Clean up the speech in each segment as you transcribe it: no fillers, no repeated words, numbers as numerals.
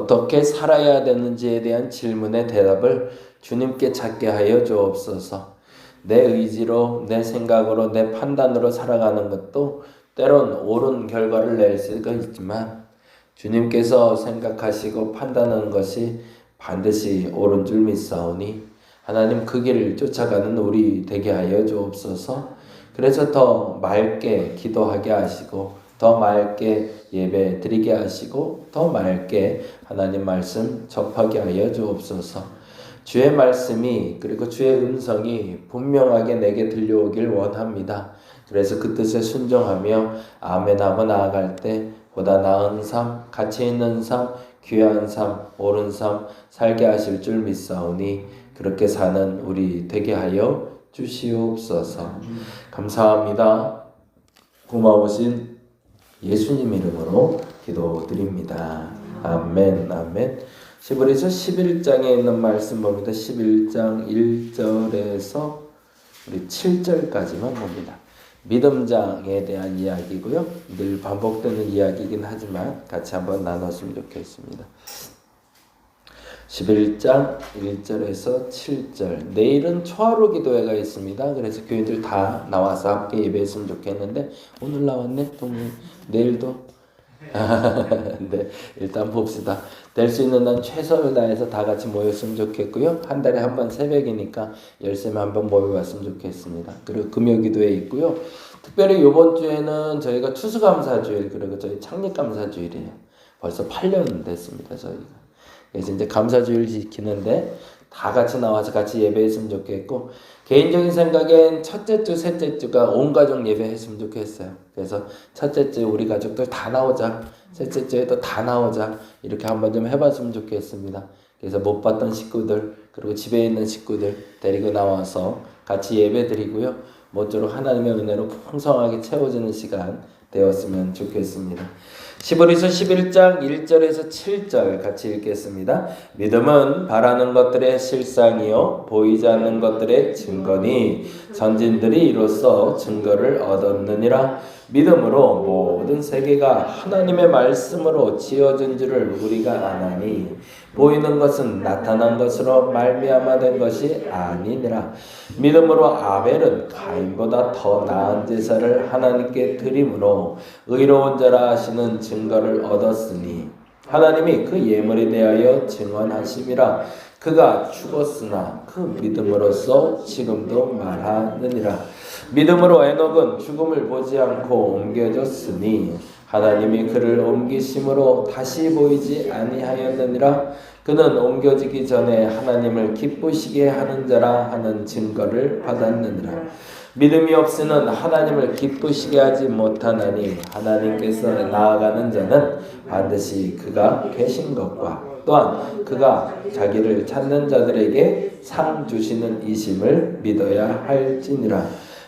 어떻게 살아야 되는지에 대한 질문의 대답을 주님께 찾게 하여 주옵소서. 내 의지로, 내 생각으로, 내 판단으로 살아가는 것도 때론 옳은 결과를 낼 수가 있지만 주님께서 생각하시고 판단하는 것이 반드시 옳은 줄 믿사오니 하나님 그 길을 쫓아가는 우리 되게 하여 주옵소서. 그래서 더 맑게 기도하게 하시고 더 맑게 예배 드리게 하시고 더 맑게 하나님 말씀 접하게 하여 주옵소서. 주의 말씀이 그리고 주의 음성이 분명하게 내게 들려오길 원합니다. 그래서 그 뜻에 순종하며 아멘하고 나아갈 때 보다 나은 삶, 가치 있는 삶, 귀한 삶, 옳은 삶 살게 하실 줄 믿사오니 그렇게 사는 우리 되게 하여 주시옵소서. 감사합니다. 고마우신 예수님 이름으로 기도드립니다. 아멘, 아멘. 히브리서 11장에 있는 말씀 봅니다. 11장 1절에서 우리 7절까지만 봅니다. 믿음장에 대한 이야기고요. 늘 반복되는 이야기이긴 하지만 같이 한번 나눴으면 좋겠습니다. 11장 1절에서 7절. 내일은 초하루 기도회가 있습니다. 그래서 교인들 다 나와서 함께 예배했으면 좋겠는데 오늘 나왔네. 내일도 네, 일단 봅시다. 될 수 있는 한 최선을 다해서 다 같이 모였으면 좋겠고요. 한 달에 한 번 새벽이니까 열심히 한번 모여봤으면 좋겠습니다. 그리고 금요기도회 있고요. 특별히 이번 주에는 저희가 추수감사주일 그리고 저희 창립감사주일이에요. 벌써 8년 됐습니다. 저희가. 그래서 이제 감사주일 지키는데 다 같이 나와서 같이 예배했으면 좋겠고 개인적인 생각엔 첫째 주, 셋째 주가 온 가족 예배했으면 좋겠어요. 그래서 첫째 주 우리 가족들 다 나오자, 셋째 주에도 다 나오자 이렇게 한번 좀 해봤으면 좋겠습니다. 그래서 못 봤던 식구들 그리고 집에 있는 식구들 데리고 나와서 같이 예배 드리고요. 모쪼록 하나님의 은혜로 풍성하게 채워지는 시간 되었으면 좋겠습니다. 히브리서 11장 1절에서 7절 같이 읽겠습니다. 믿음은 바라는 것들의 실상이요 보이지 않는 것들의 증거니 선진들이 이로써 증거를 얻었느니라. 믿음으로 모든 세계가 하나님의 말씀으로 지어진 줄을 우리가 아나니 보이는 것은 나타난 것으로 말미암아 된 것이 아니니라. 믿음으로 아벨은 가인보다 더 나은 제사를 하나님께 드림으로 의로운 자라 하시는 증거를 얻었으니 하나님이 그 예물에 대하여 증언하심이라. 그가 죽었으나 그 믿음으로써 지금도 말하느니라. 믿음으로 에녹은 죽음을 보지 않고 옮겨졌으니 하나님이 그를 옮기심으로 다시 보이지 아니하였느니라. 그는 옮겨지기 전에 하나님을 기쁘시게 하는 자라 하는 증거를 받았느니라. 믿음이 없이는 하나님을 기쁘시게 하지 못하나니 하나님께서 나아가는 자는 반드시 그가 계신 것과 또한 그가 자기를 찾는 자들에게 상 주시는 이심을 믿어야 할지니라.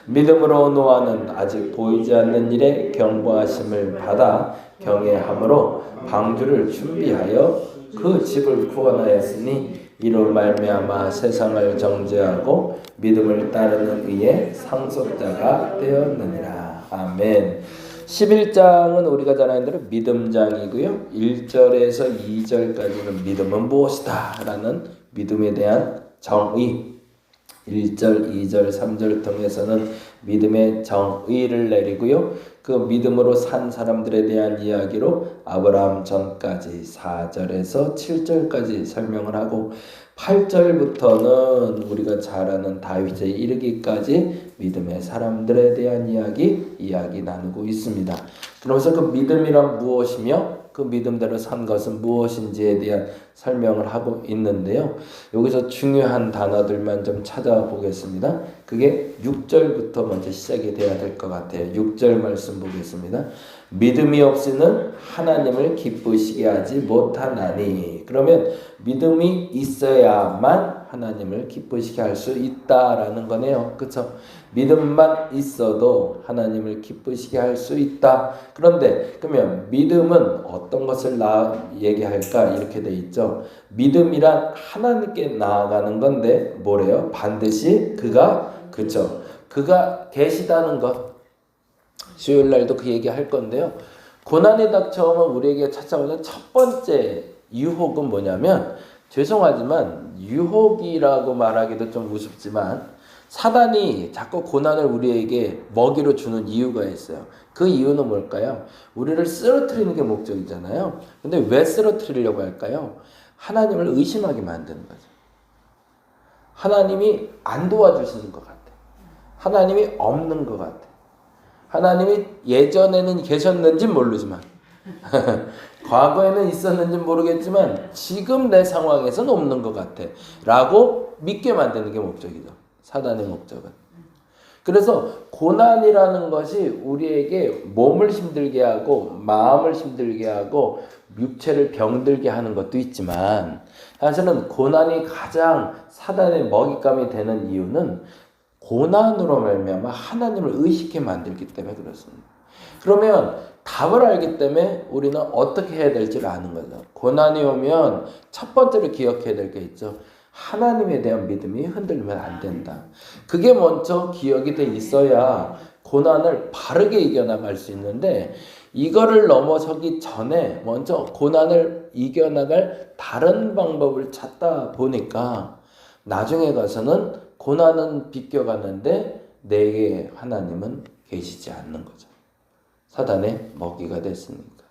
믿음으로 노아는 아직 보이지 않는 일에 경고하심을 받아 경외함으로 방주를 준비하여 그 집을 구원하였으니 이로 말미암아 세상을 정죄하고 믿음을 따르는 이의 상속자가 되었느니라. 아멘. 11장은 우리가 잘 아는 대로 믿음장이고요. 1절에서 2절까지는 믿음은 무엇이다 라는 믿음에 대한 정의, 1절, 2절, 3절 통해서는 믿음의 정의를 내리고요. 그 믿음으로 산 사람들에 대한 이야기로 아브라함 전까지 4절에서 7절까지 설명을 하고 8절부터는 우리가 잘 아는 다윗에 이르기까지 믿음의 사람들에 대한 이야기 나누고 있습니다. 그러면서 그 믿음이란 무엇이며 그 믿음대로 산 것은 무엇인지에 대한 설명을 하고 있는데요. 여기서 중요한 단어들만 좀 찾아보겠습니다. 그게 6절부터 먼저 시작이 돼야 될 것 같아요. 6절 말씀 보겠습니다. 믿음이 없이는 하나님을 기쁘시게 하지 못하나니. 그러면 믿음이 있어야만 하나님을 기쁘시게 할 수 있다라는 거네요. 그렇죠? 믿음만 있어도 하나님을 기쁘시게 할 수 있다. 그런데 그러면 믿음은 어떤 것을 얘기할까? 이렇게 돼 있죠. 믿음이란 하나님께 나아가는 건데 뭐래요? 반드시 그가 그죠? 그가 계시다는 것. 수요일 날도 그 얘기 할 건데요. 고난이 닥쳐오면 우리에게 찾아오는 첫 번째 유혹은 뭐냐면, 죄송하지만 유혹이라고 말하기도 좀 우습지만 사단이 자꾸 고난을 우리에게 먹이로 주는 이유가 있어요. 그 이유는 뭘까요? 우리를 쓰러뜨리는 게 목적이잖아요. 근데 왜 쓰러뜨리려고 할까요? 하나님을 의심하게 만드는 거죠. 하나님이 안 도와주시는 것 같아. 하나님이 없는 것 같아. 하나님이 예전에는 계셨는지 모르지만 과거에는 있었는지 모르겠지만 지금 내 상황에서는 없는 것 같아 라고 믿게 만드는 게 목적이죠. 사단의 목적은. 그래서 고난이라는 것이 우리에게 몸을 힘들게 하고 마음을 힘들게 하고 육체를 병들게 하는 것도 있지만, 사실은 고난이 가장 사단의 먹잇감이 되는 이유는 고난으로 말미암아 하나님을 의식해 만들기 때문에 그렇습니다. 그러면 답을 알기 때문에 우리는 어떻게 해야 될지를 아는 거죠. 고난이 오면 첫 번째로 기억해야 될 게 있죠. 하나님에 대한 믿음이 흔들리면 안 된다. 그게 먼저 기억이 돼 있어야 고난을 바르게 이겨나갈 수 있는데, 이거를 넘어서기 전에 먼저 고난을 이겨나갈 다른 방법을 찾다 보니까 나중에 가서는 고난은 비껴가는데 내게 하나님은 계시지 않는 거죠. 사단의 먹이가 됐으니까.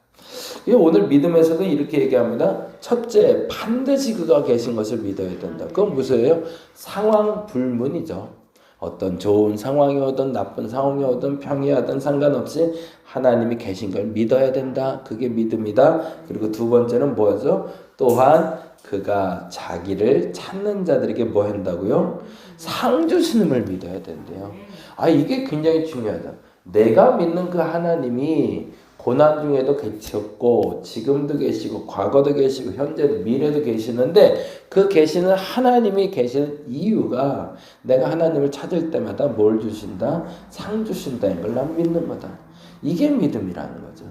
오늘 믿음에서도 이렇게 얘기합니다. 첫째, 반드시 그가 계신 것을 믿어야 된다. 그건 무엇이에요? 상황 불문이죠. 어떤 좋은 상황이 오든 나쁜 상황이 오든 평이 오든 상관없이 하나님이 계신 걸 믿어야 된다. 그게 믿음이다. 그리고 두 번째는 뭐죠? 또한 그가 자기를 찾는 자들에게 뭐 한다고요? 상 주시는을 믿어야 된대요. 이게 굉장히 중요하다. 내가 믿는 그 하나님이 고난 중에도 계셨고 지금도 계시고 과거도 계시고 현재도 미래도 계시는데, 그 계시는 하나님이 계시는 이유가 내가 하나님을 찾을 때마다 뭘 주신다? 상 주신다는 걸 난 믿는 거다. 이게 믿음이라는 거죠.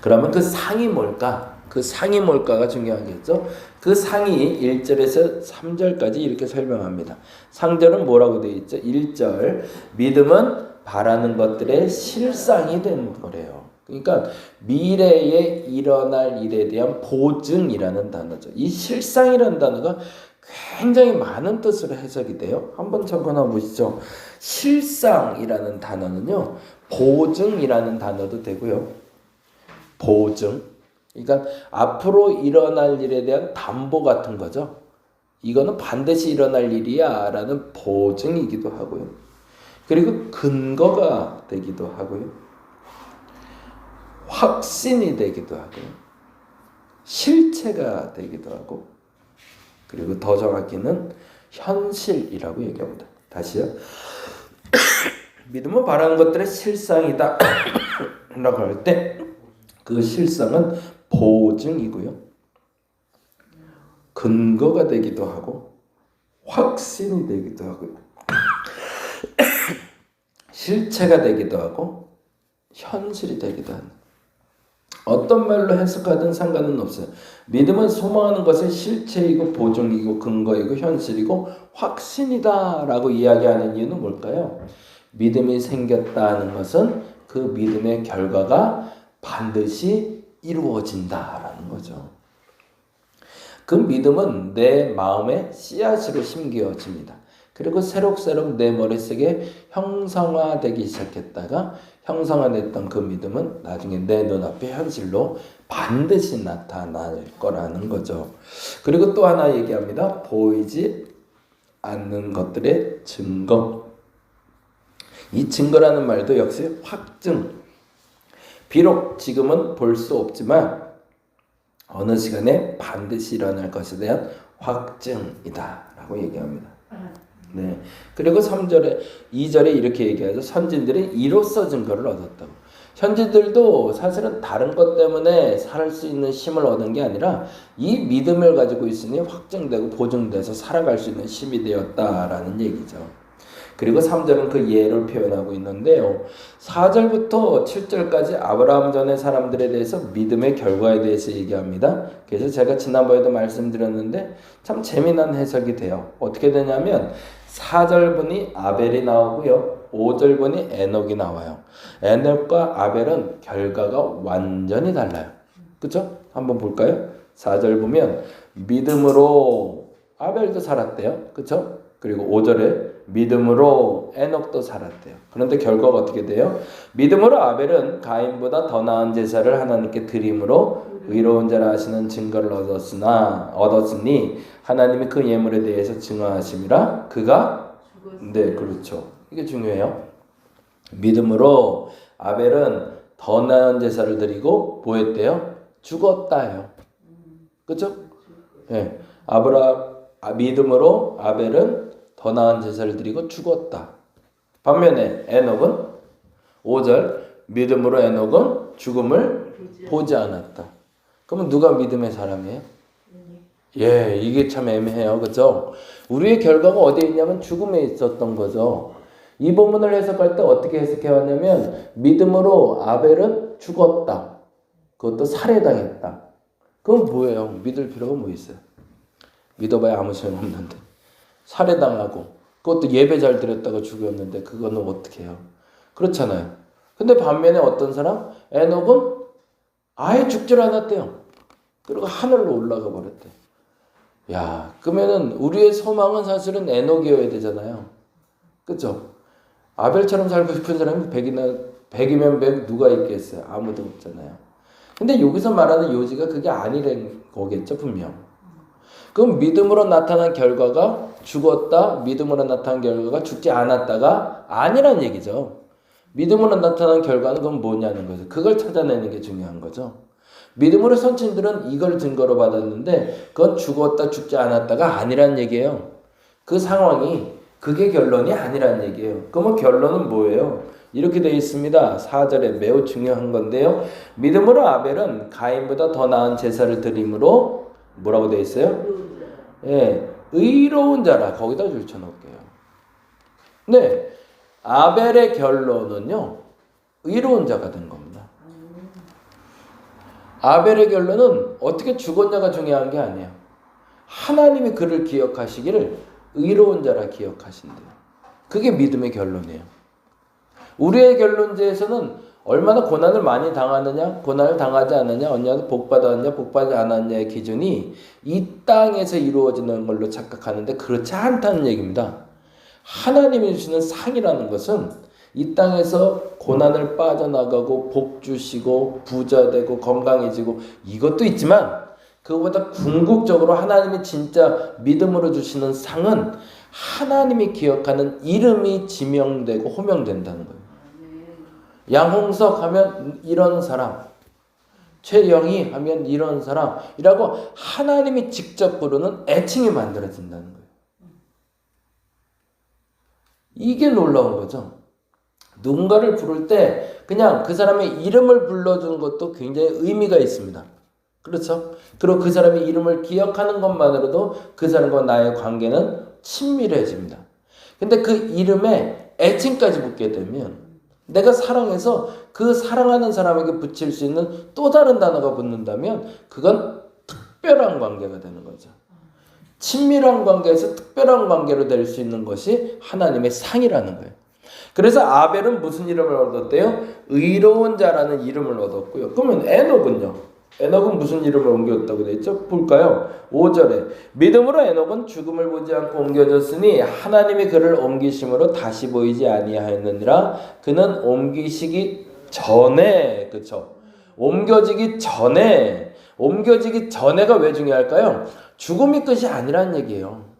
그러면 그 상이 뭘까? 그 상이 뭘까가 중요하겠죠. 그 상이 1절에서 3절까지 이렇게 설명합니다. 상절은 뭐라고 되어 있죠? 1절, 믿음은 바라는 것들의 실상이 되는 거래요. 그러니까 미래에 일어날 일에 대한 보증이라는 단어죠. 이 실상이라는 단어가 굉장히 많은 뜻으로 해석이 돼요. 한번 적어놔 보시죠. 실상이라는 단어는요, 보증이라는 단어도 되고요. 보증. 그러니까 앞으로 일어날 일에 대한 담보 같은 거죠. 이거는 반드시 일어날 일이야 라는 보증이기도 하고요. 그리고 근거가 되기도 하고요. 확신이 되기도 하고요. 실체가 되기도 하고, 그리고 더 정확히는 현실이라고 얘기합니다. 다시요. 믿음은 바라는 것들의 실상이다 라고 할 때 그 실상은 보증이고요. 근거가 되기도 하고 확신이 되기도 하고요. 실체가 되기도 하고 현실이 되기도 하는, 어떤 말로 해석하든 상관은 없어요. 믿음은 소망하는 것의 실체이고 보증이고 근거이고 현실이고 확신이다 라고 이야기하는 이유는 뭘까요? 믿음이 생겼다는 것은 그 믿음의 결과가 반드시 이루어진다라는 거죠. 그 믿음은 내 마음에 씨앗으로 심겨집니다. 그리고 새록새록 내 머릿속에 형상화되기 시작했다가 형상화됐던 그 믿음은 나중에 내 눈앞에 현실로 반드시 나타날 거라는 거죠. 그리고 또 하나 얘기합니다. 보이지 않는 것들의 증거. 이 증거라는 말도 역시 확증. 비록 지금은 볼 수 없지만 어느 시간에 반드시 일어날 것에 대한 확증이다 라고 얘기합니다. 네. 그리고 2절에 이렇게 얘기하죠. 선진들이 이로써 증거를 얻었다고. 현지들도 사실은 다른 것 때문에 살 수 있는 힘을 얻은 게 아니라 이 믿음을 가지고 있으니 확증되고 보증돼서 살아갈 수 있는 힘이 되었다라는 얘기죠. 그리고 3절은 그 예를 표현하고 있는데요. 4절부터 7절까지 아브라함 전의 사람들에 대해서 믿음의 결과에 대해서 얘기합니다. 그래서 제가 지난번에도 말씀드렸는데 참 재미난 해석이 돼요. 어떻게 되냐면 4절분이 아벨이 나오고요. 5절분이 에녹이 나와요. 에녹과 아벨은 결과가 완전히 달라요. 그렇죠? 한번 볼까요? 4절 보면 믿음으로 아벨도 살았대요. 그쵸? 그리고 5절에 믿음으로 에녹도 살았대요. 그런데 결과가 어떻게 돼요? 믿음으로 아벨은 가인보다 더 나은 제사를 하나님께 드림으로 의로운 자라 하시는 증거를 얻었으니 하나님이 그 예물에 대해서 증언하심이라 그가 네, 그렇죠. 이게 중요해요. 믿음으로 아벨은 더 나은 제사를 드리고 뭐 했대요? 죽었다요. 그렇죠? 예. 믿음으로 아벨은 더 나은 제사를 드리고 죽었다. 반면에 에녹은 5절 믿음으로 에녹은 죽음을 보지 않았다. 그러면 누가 믿음의 사람이에요? 예, 이게 참 애매해요. 그렇죠? 우리의 결과가 어디에 있냐면 죽음에 있었던 거죠. 이 본문을 해석할 때 어떻게 해석해 왔냐면 믿음으로 아벨은 죽었다. 그것도 살해당했다. 그건 뭐예요? 믿을 필요가 뭐 있어요? 믿어봐야 아무 소용없는데. 살해당하고 그것도 예배 잘 드렸다가 죽였는데 그거는 어떻게 해요? 그렇잖아요. 근데 반면에 어떤 사람? 에녹은 아예 죽질 않았대요. 그리고 하늘로 올라가 버렸대. 야, 그러면은 우리의 소망은 사실은 에녹이어야 되잖아요. 그렇죠? 아벨처럼 살고 싶은 사람이 100이면 100 누가 있겠어요? 아무도 없잖아요. 근데 여기서 말하는 요지가 그게 아니란 거겠죠, 분명. 그럼 믿음으로 나타난 결과가 죽었다, 믿음으로 나타난 결과가 죽지 않았다가 아니란 얘기죠. 믿음으로 나타난 결과는 그건 뭐냐는 거죠. 그걸 찾아내는 게 중요한 거죠. 믿음으로 선친들은 이걸 증거로 받았는데 그건 죽었다, 죽지 않았다가 아니란 얘기예요. 그 상황이 그게 결론이 아니란 얘기예요. 그러면 결론은 뭐예요? 이렇게 되어 있습니다. 4절에 매우 중요한 건데요. 믿음으로 아벨은 가인보다 더 나은 제사를 드림으로 뭐라고 되어 있어요? 예, 의로운 자라. 거기다 줄쳐놓을게요. 네, 아벨의 결론은요, 의로운 자가 된 겁니다. 아벨의 결론은 어떻게 죽었냐가 중요한 게 아니에요. 하나님이 그를 기억하시기를 의로운 자라 기억하신대요. 그게 믿음의 결론이에요. 우리의 결론제에서는 얼마나 고난을 많이 당하느냐, 고난을 당하지 않느냐, 언냐도 복받았느냐, 복받지 않았느냐의 기준이 이 땅에서 이루어지는 걸로 착각하는데 그렇지 않다는 얘기입니다. 하나님이 주시는 상이라는 것은 이 땅에서 고난을 빠져나가고 복 주시고 부자 되고 건강해지고 이것도 있지만 그것보다 궁극적으로 하나님이 진짜 믿음으로 주시는 상은 하나님이 기억하는 이름이 지명되고 호명된다는 거예요. 양홍석 하면 이런 사람, 최영희 하면 이런 사람이라고 하나님이 직접 부르는 애칭이 만들어진다는 거예요. 이게 놀라운 거죠. 누군가를 부를 때 그냥 그 사람의 이름을 불러주는 것도 굉장히 의미가 있습니다. 그렇죠? 그리고 그 사람의 이름을 기억하는 것만으로도 그 사람과 나의 관계는 친밀해집니다. 근데 그 이름에 애칭까지 붙게 되면 내가 사랑해서 그 사랑하는 사람에게 붙일 수 있는 또 다른 단어가 붙는다면 그건 특별한 관계가 되는 거죠. 친밀한 관계에서 특별한 관계로 될 수 있는 것이 하나님의 상이라는 거예요. 그래서 아벨은 무슨 이름을 얻었대요? 의로운 자라는 이름을 얻었고요. 그러면 에녹은요? 에녹은 무슨 이름을 옮겼다고 되어 있죠? 볼까요? 5절에 믿음으로 에녹은 죽음을 보지 않고 옮겨졌으니 하나님이 그를 옮기심으로 다시 보이지 아니하였느니라. 그는 옮기시기 전에, 그렇죠? 옮겨지기 전에가 왜 중요할까요? 죽음이 끝이 아니란 얘기예요.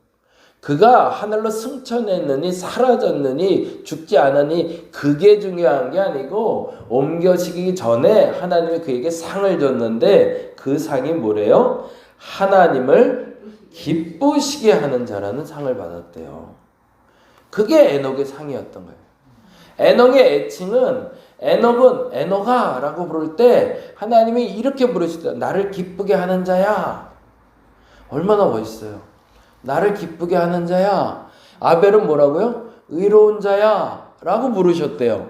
그가 하늘로 승천했느니 사라졌느니 죽지 않으니 그게 중요한 게 아니고 옮겨지기 전에 하나님이 그에게 상을 줬는데 그 상이 뭐래요? 하나님을 기쁘시게 하는 자라는 상을 받았대요. 그게 에녹의 상이었던 거예요. 에녹의 애칭은 에녹은 에녹아 라고 부를 때 하나님이 이렇게 부르시더라. 나를 기쁘게 하는 자야. 얼마나 멋있어요. 나를 기쁘게 하는 자야. 아벨은 뭐라고요? 의로운 자야 라고 부르셨대요.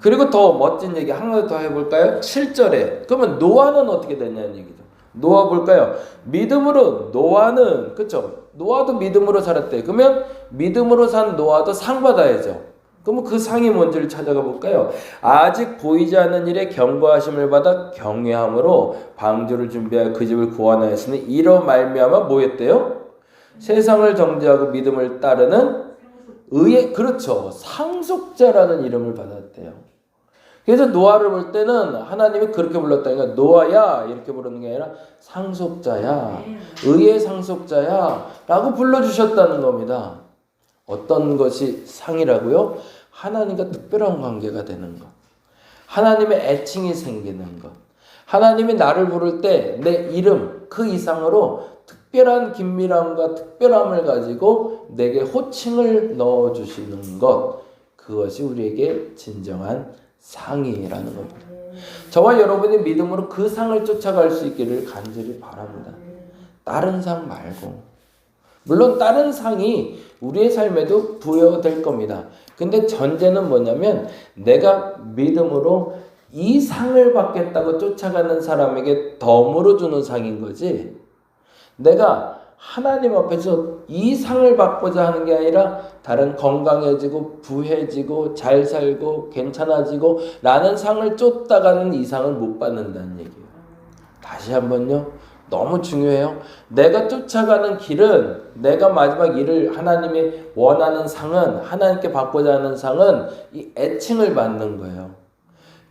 그리고 더 멋진 얘기 한 가지 더 해볼까요? 7절에 그러면 노아는 어떻게 됐냐는 얘기죠. 노아 볼까요? 믿음으로 노아는, 그쵸? 노아도 믿음으로 살았대. 그러면 믿음으로 산 노아도 상 받아야죠. 그럼 그 상이 뭔지를 찾아가 볼까요? 아직 보이지 않는 일에 경고하심을 받아 경외함으로 방주를 준비하여 그 집을 구원하였으니 이로 말미암아 뭐였대요? 세상을 정죄하고 믿음을 따르는 의의, 그렇죠, 상속자라는 이름을 받았대요. 그래서 노아를 볼 때는 하나님이 그렇게 불렀다니까, 노아야 이렇게 부르는 게 아니라 상속자야, 의의 상속자야 라고 불러주셨다는 겁니다. 어떤 것이 상이라고요? 하나님과 특별한 관계가 되는 것, 하나님의 애칭이 생기는 것, 하나님이 나를 부를 때 내 이름 그 이상으로 특별한 긴밀함과 특별함을 가지고 내게 호칭을 넣어주시는 것, 그것이 우리에게 진정한 상이라는 겁니다. 저와 여러분이 믿음으로 그 상을 쫓아갈 수 있기를 간절히 바랍니다. 다른 상 말고. 물론 다른 상이 우리의 삶에도 부여될 겁니다. 근데 전제는 뭐냐면 내가 믿음으로 이 상을 받겠다고 쫓아가는 사람에게 덤으로 주는 상인 거지, 내가 하나님 앞에서 이 상을 받고자 하는 게 아니라 다른 건강해지고 부해지고 잘 살고 괜찮아지고 라는 상을 쫓다가는 이 상을 못 받는다는 얘기예요. 다시 한번요, 너무 중요해요. 내가 쫓아가는 길은, 내가 마지막 일을 하나님이 원하는 상은, 하나님께 받고자 하는 상은 이 애칭을 받는 거예요.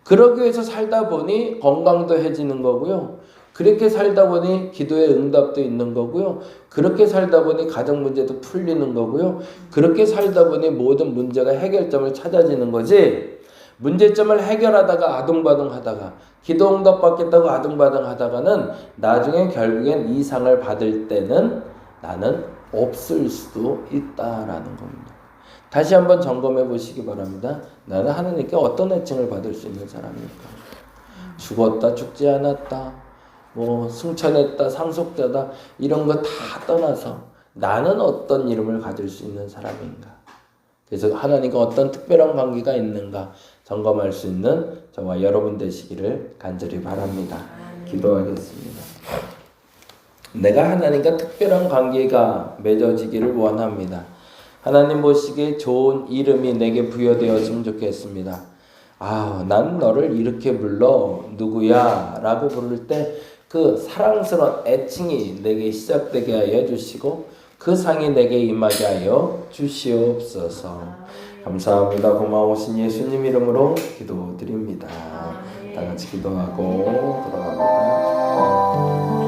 그러기 위해서 살다 보니 건강도 해지는 거고요, 그렇게 살다 보니 기도의 응답도 있는 거고요, 그렇게 살다 보니 가정 문제도 풀리는 거고요, 그렇게 살다 보니 모든 문제가 해결점을 찾아지는 거지, 문제점을 해결하다가 아둥바둥하다가 기도 응답 받겠다고 아둥바둥하다가는 나중에 결국엔 이 상을 받을 때는 나는 없을 수도 있다라는 겁니다. 다시 한번 점검해 보시기 바랍니다. 나는 하나님께 어떤 애칭을 받을 수 있는 사람입니까? 죽었다, 죽지 않았다, 뭐 승천했다, 상속자다, 이런 거 다 떠나서 나는 어떤 이름을 가질 수 있는 사람인가? 그래서 하나님과 어떤 특별한 관계가 있는가 점검할 수 있는 저와 여러분 되시기를 간절히 바랍니다. 기도하겠습니다. 내가 하나님과 특별한 관계가 맺어지기를 원합니다. 하나님 보시기에 좋은 이름이 내게 부여되었으면 좋겠습니다. 난 너를 이렇게 불러 누구야 라고 부를 때 그 사랑스러운 애칭이 내게 시작되게 하여 주시고 그 상이 내게 임하게 하여 주시옵소서. 감사합니다. 고마우신 예수님 이름으로 기도드립니다. 다 같이 기도하고 돌아갑니다.